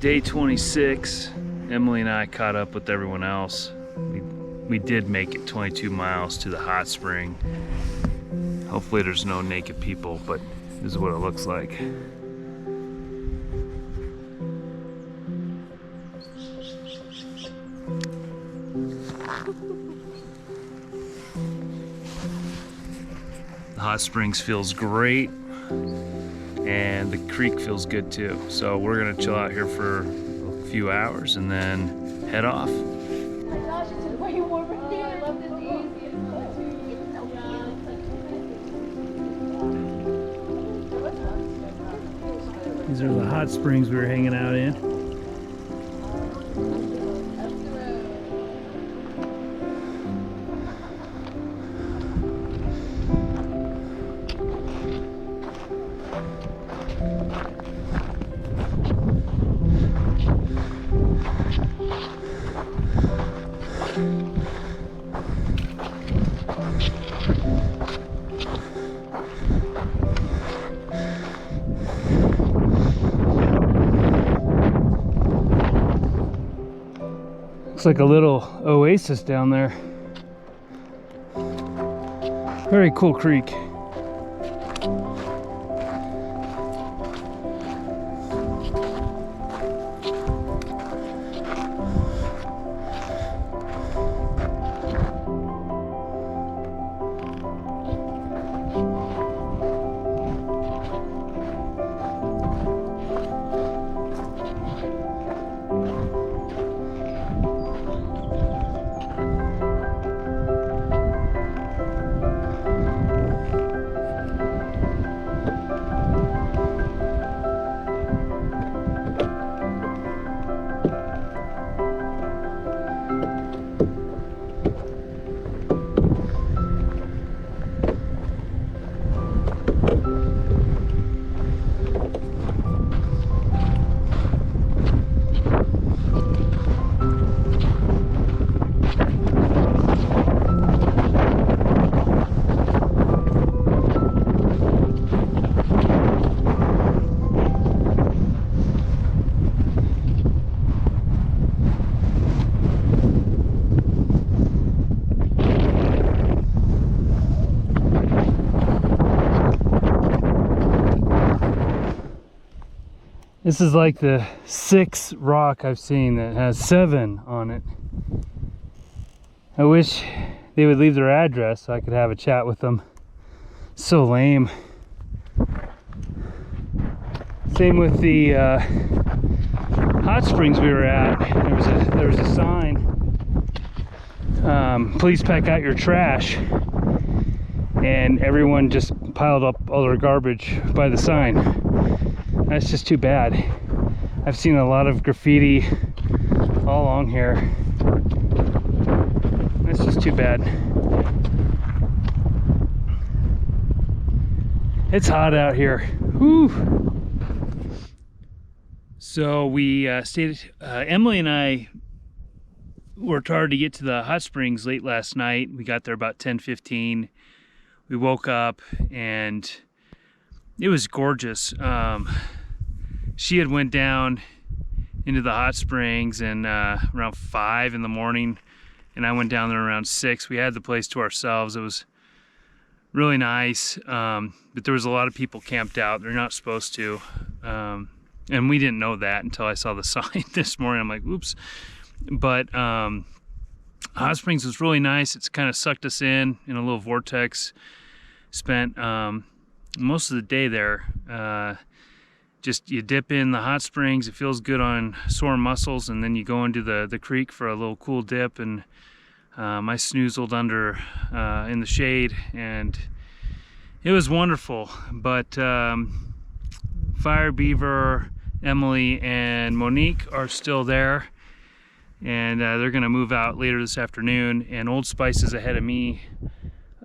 Day 26, Emily and I caught up with everyone else. We did make it 22 miles to the hot spring. Hopefully there's no naked people, but this is what it looks like. The hot springs feels great, and the creek feels good too. So we're gonna chill out here for a few hours and then head off. Oh my gosh, it's way warmer here. I love this easy. These are the hot springs we were hanging out in. Looks like a little oasis down there. Very cool creek. This is like the 6th rock I've seen that has 7 on it. I wish they would leave their address so I could have a chat with them. So lame. Same with the hot springs we were at. There was a sign. Please pack out your trash. And everyone just piled up all their garbage by the sign. That's just too bad. I've seen a lot of graffiti all along here. That's just too bad. It's hot out here. Whew. So we stayed, Emily and I worked hard to get to the hot springs late last night. We got there about 10:15. We woke up and it was gorgeous. She had went down into the hot springs and around 5 in the morning, and I went down there around 6. We had the place to ourselves. It was really nice, but there was a lot of people camped out. They're not supposed to, and we didn't know that until I saw the sign this morning. I'm like, oops. But hot springs was really nice. It's kind of sucked us in a little vortex. Spent most of the day there. Just you dip in the hot springs, it feels good on sore muscles, and then you go into the creek for a little cool dip, and I snoozled under in the shade, and it was wonderful. But Fire Beaver, Emily, and Monique are still there, and they're gonna move out later this afternoon, and Old Spice is ahead of me.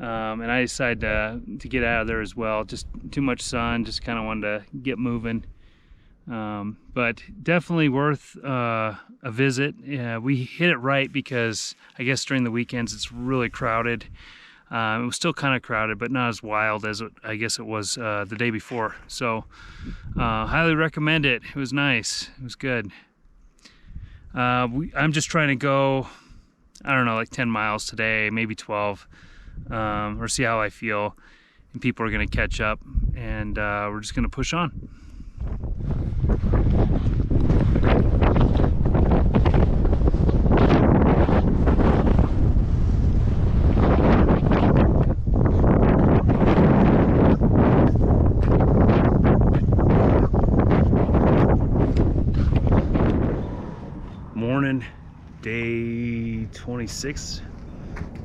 And I decided to get out of there as well. Just too much sun, just kind of wanted to get moving. But definitely worth a visit. We hit it right because I guess during the weekends it's really crowded. It was still kind of crowded, but not as wild as I guess it was the day before. So highly recommend it. It was nice. It was good. I'm just trying to go, I don't know, like 10 miles today, maybe 12, or see how I feel. And people are gonna catch up, and we're just gonna push on. Morning, day 26,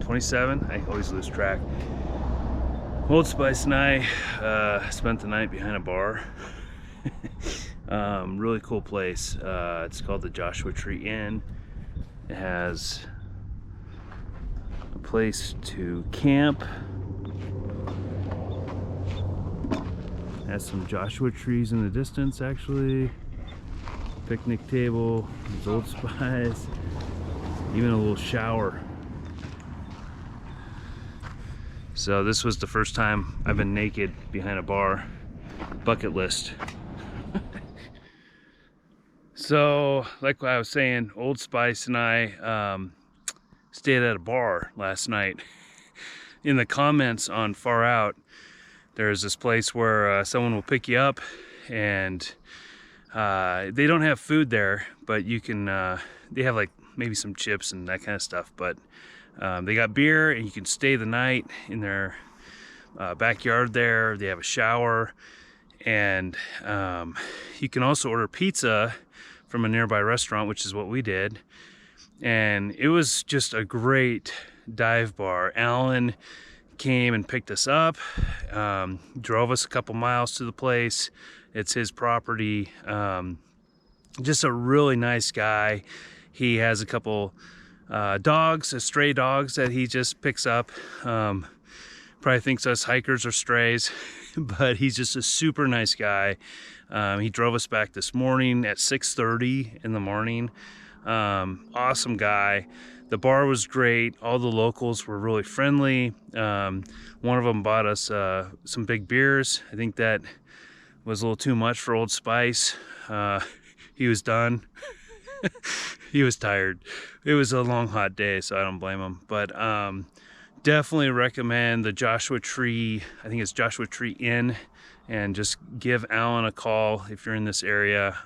27, I always lose track. Old Spice and I spent the night behind a bar. Really cool place. It's called the Joshua Tree Inn. It has a place to camp. It has some Joshua trees in the distance, actually. Picnic table, there's Old Spice, even a little shower. So this was the first time I've been naked behind a bar. Bucket list. So, like I was saying, Old Spice and I stayed at a bar last night. In the comments on Far Out, there's this place where someone will pick you up, and they don't have food there, but you can, they have like maybe some chips and that kind of stuff, but they got beer, and you can stay the night in their backyard there. They have a shower, and you can also order pizza from a nearby restaurant, which is what we did. And it was just a great dive bar. Alan came and picked us up, drove us a couple miles to the place. It's his property. Just a really nice guy. He has a couple dogs, stray dogs that he just picks up. Probably thinks us hikers are strays, but he's just a super nice guy. He drove us back this morning at 6:30 in the morning. Awesome guy. The bar was great. All the locals were really friendly. One of them bought us some big beers. I think that was a little too much for Old Spice. He was done. He was tired. It was a long, hot day, so I don't blame him. But definitely recommend the Joshua Tree, I think it's Joshua Tree Inn, and just give Alan a call if you're in this area.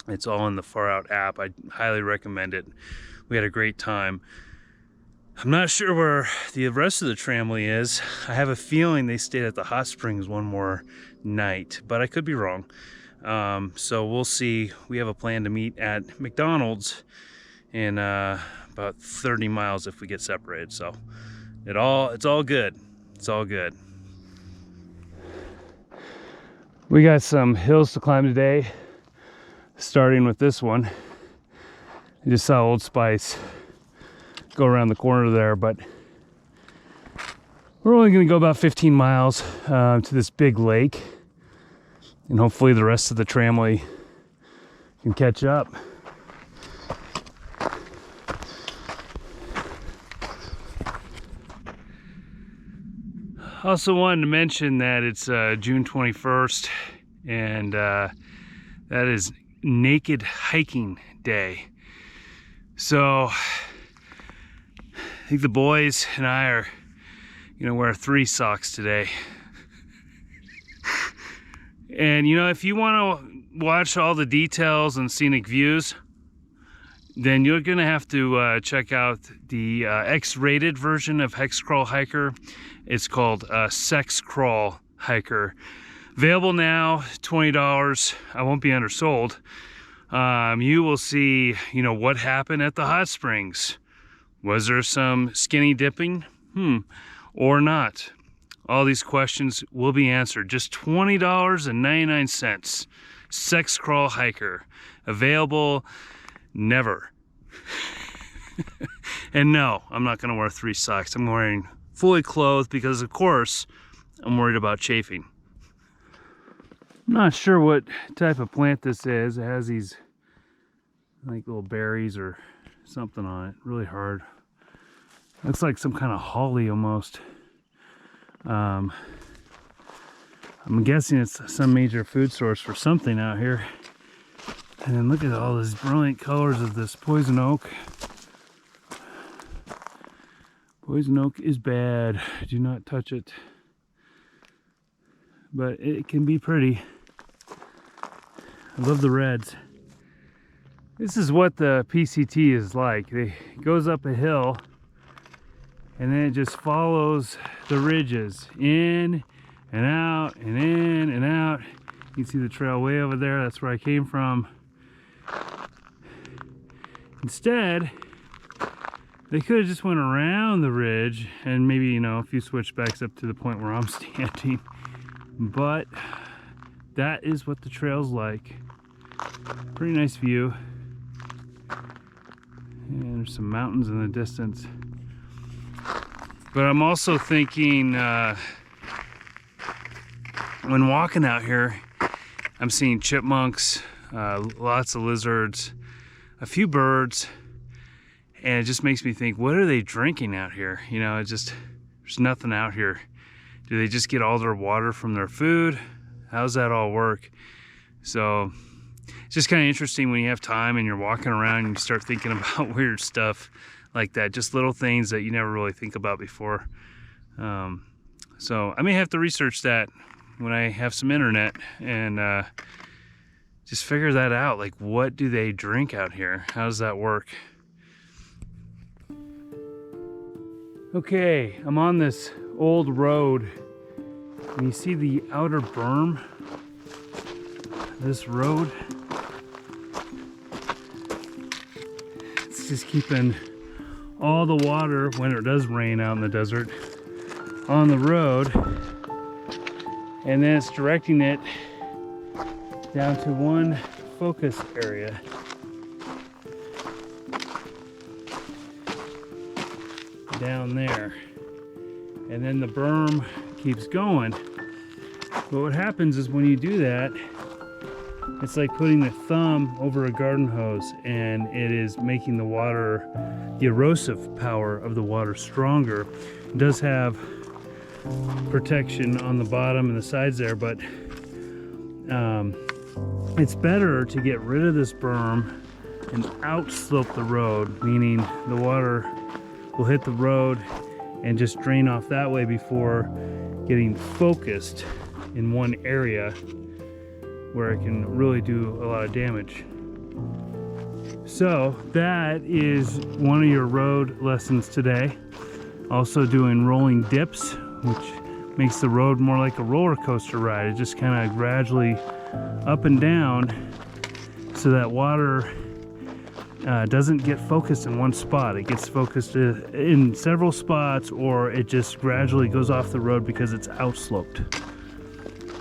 It's all in the Far Out app. I highly recommend it. We had a great time. I'm not sure where the rest of the family is. I have a feeling they stayed at the hot springs one more night, but I could be wrong. So we'll see. We have a plan to meet at McDonald's in about 30 miles if we get separated. So it's all good. It's all good. We got some hills to climb today, starting with this one. I just saw Old Spice go around the corner there, but we're only going to go about 15 miles to this big lake, and hopefully the rest of the tramway can catch up. Also wanted to mention that it's June 21st, and that is Naked Hiking Day. So I think the boys and I are gonna wear 3 socks today. And you know, if you want to watch all the details and scenic views, then you're gonna have to check out the X-rated version of Hex Crawl Hiker. It's called Sex Crawl Hiker. Available now, $20. I won't be undersold. You will see, you know, what happened at the hot springs. Was there some skinny dipping? Or not? All these questions will be answered. Just $20.99. Sex Crawl Hiker. Available never. And no, I'm not gonna wear 3 socks. I'm wearing fully clothed because, of course, I'm worried about chafing. I'm not sure what type of plant this is. It has these like little berries or something on it. Really hard. Looks like some kind of holly almost. I'm guessing it's some major food source for something out here. And then look at all these brilliant colors of this poison oak. Poison oak is bad. Do not touch it. But it can be pretty. I love the reds. This is what the PCT is like. It goes up a hill and then it just follows the ridges in and out and in and out. You can see the trail way over there. That's where I came from. Instead, they could have just went around the ridge and maybe, you know, a few switchbacks up to the point where I'm standing. But that is what the trail's like. Pretty nice view. And there's some mountains in the distance. But I'm also thinking, when walking out here, I'm seeing chipmunks, lots of lizards, a few birds, and it just makes me think, what are they drinking out here? You know, it just, there's nothing out here. Do they just get all their water from their food? How's that all work? So it's just kind of interesting when you have time and you're walking around and you start thinking about weird stuff like that, just little things that you never really think about before. So I may have to research that when I have some internet and just figure that out. Like, what do they drink out here? How does that work? Okay, I'm on this old road and you see the outer berm, this road. It's just keeping all the water, when it does rain out in the desert, on the road, and then it's directing it down to one focus area. Down there, and then the berm keeps going. But what happens is when you do that, it's like putting the thumb over a garden hose, and it is making the water, the erosive power of the water stronger. It does have protection on the bottom and the sides there, but it's better to get rid of this berm and outslope the road, meaning the water will hit the road and just drain off that way before getting focused in one area where it can really do a lot of damage. So that is one of your road lessons today. Also doing rolling dips, which makes the road more like a roller coaster ride. It just kind of gradually up and down so that water doesn't get focused in one spot. It gets focused in several spots, or it just gradually goes off the road because it's outsloped.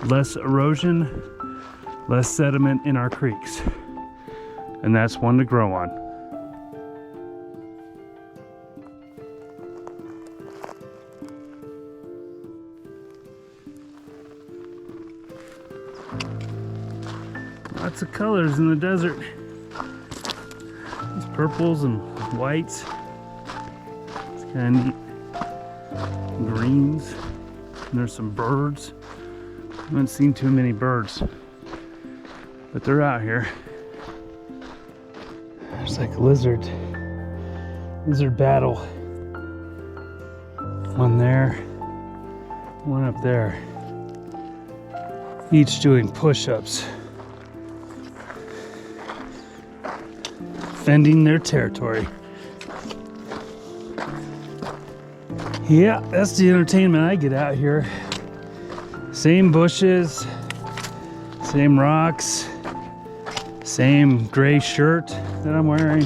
Less erosion, less sediment in our creeks, and that's one to grow on. Lots of colors in the desert. These purples and whites. It's kind of neat. Greens. And there's some birds. I haven't seen too many birds, but they're out here. There's like a lizard battle. One there, one up there. Each doing push-ups. Defending their territory. Yeah, that's the entertainment I get out here. Same bushes, same rocks, same gray shirt that I'm wearing.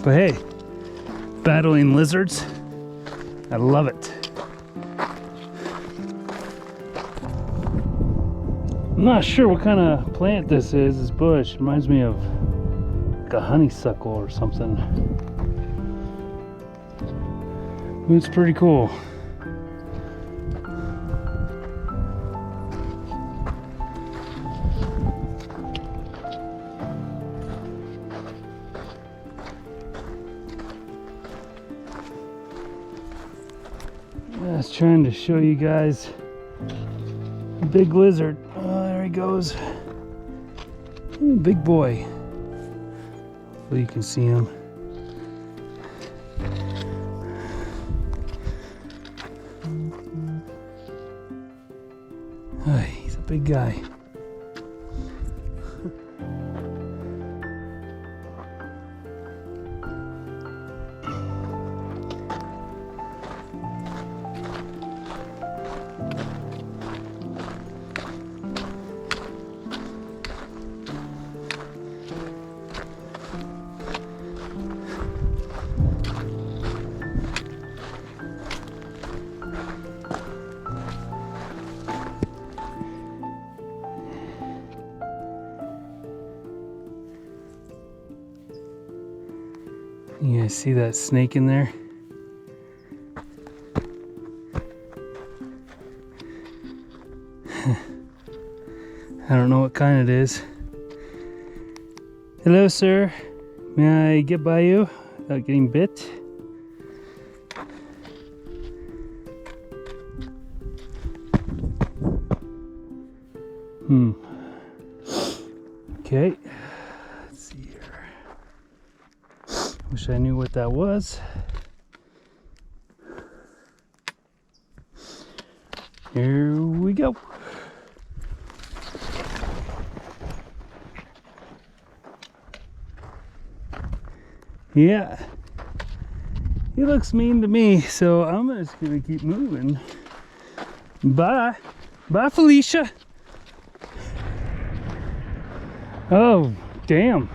But hey, battling lizards, I love it. I'm not sure what kind of plant this is, this bush. Reminds me of like a honeysuckle or something. It's pretty cool. I was trying to show you guys a big lizard. Oh, there he goes. Ooh, big boy. Hopefully you can see him. He's a big guy. You guys see that snake in there? I don't know what kind it is. Hello, sir. May I get by you without getting bit? Okay. Let's see here. Wish I knew what that was. Here we go. Yeah, he looks mean to me, so I'm just gonna keep moving. Bye. Bye, Felicia. Oh, damn.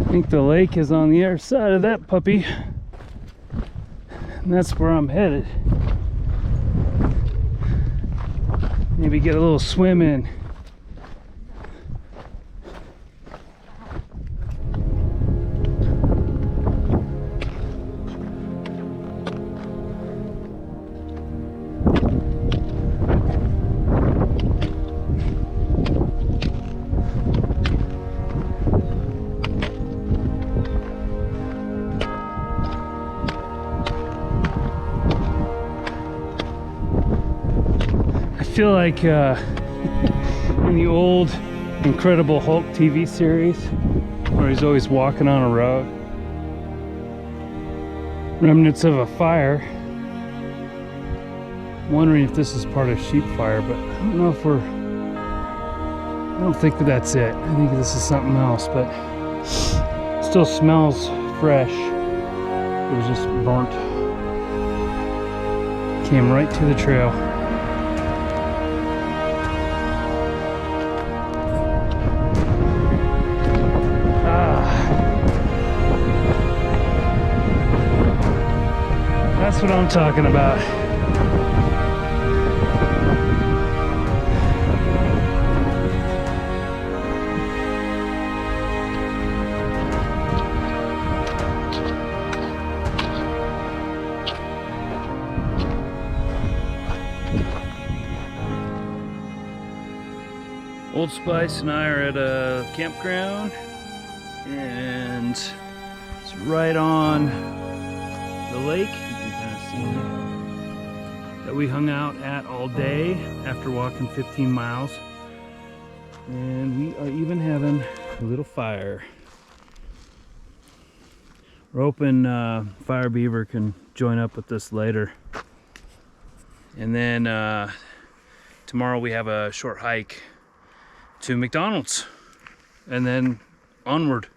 I think the lake is on the other side of that puppy. And that's where I'm headed. Maybe get a little swim in. I feel like in the old Incredible Hulk TV series where he's always walking on a road. Remnants of a fire. Wondering if this is part of sheep fire, but I don't know if I don't think that's it. I think this is something else, but still smells fresh. It was just burnt. Came right to the trail. That's what I'm talking about. Old Spice and I are at a campground, and it's right on the lake. That we hung out at all day after walking 15 miles, and we are even having a little fire. We're hoping Fire Beaver can join up with us later, and then tomorrow we have a short hike to McDonald's and then onward.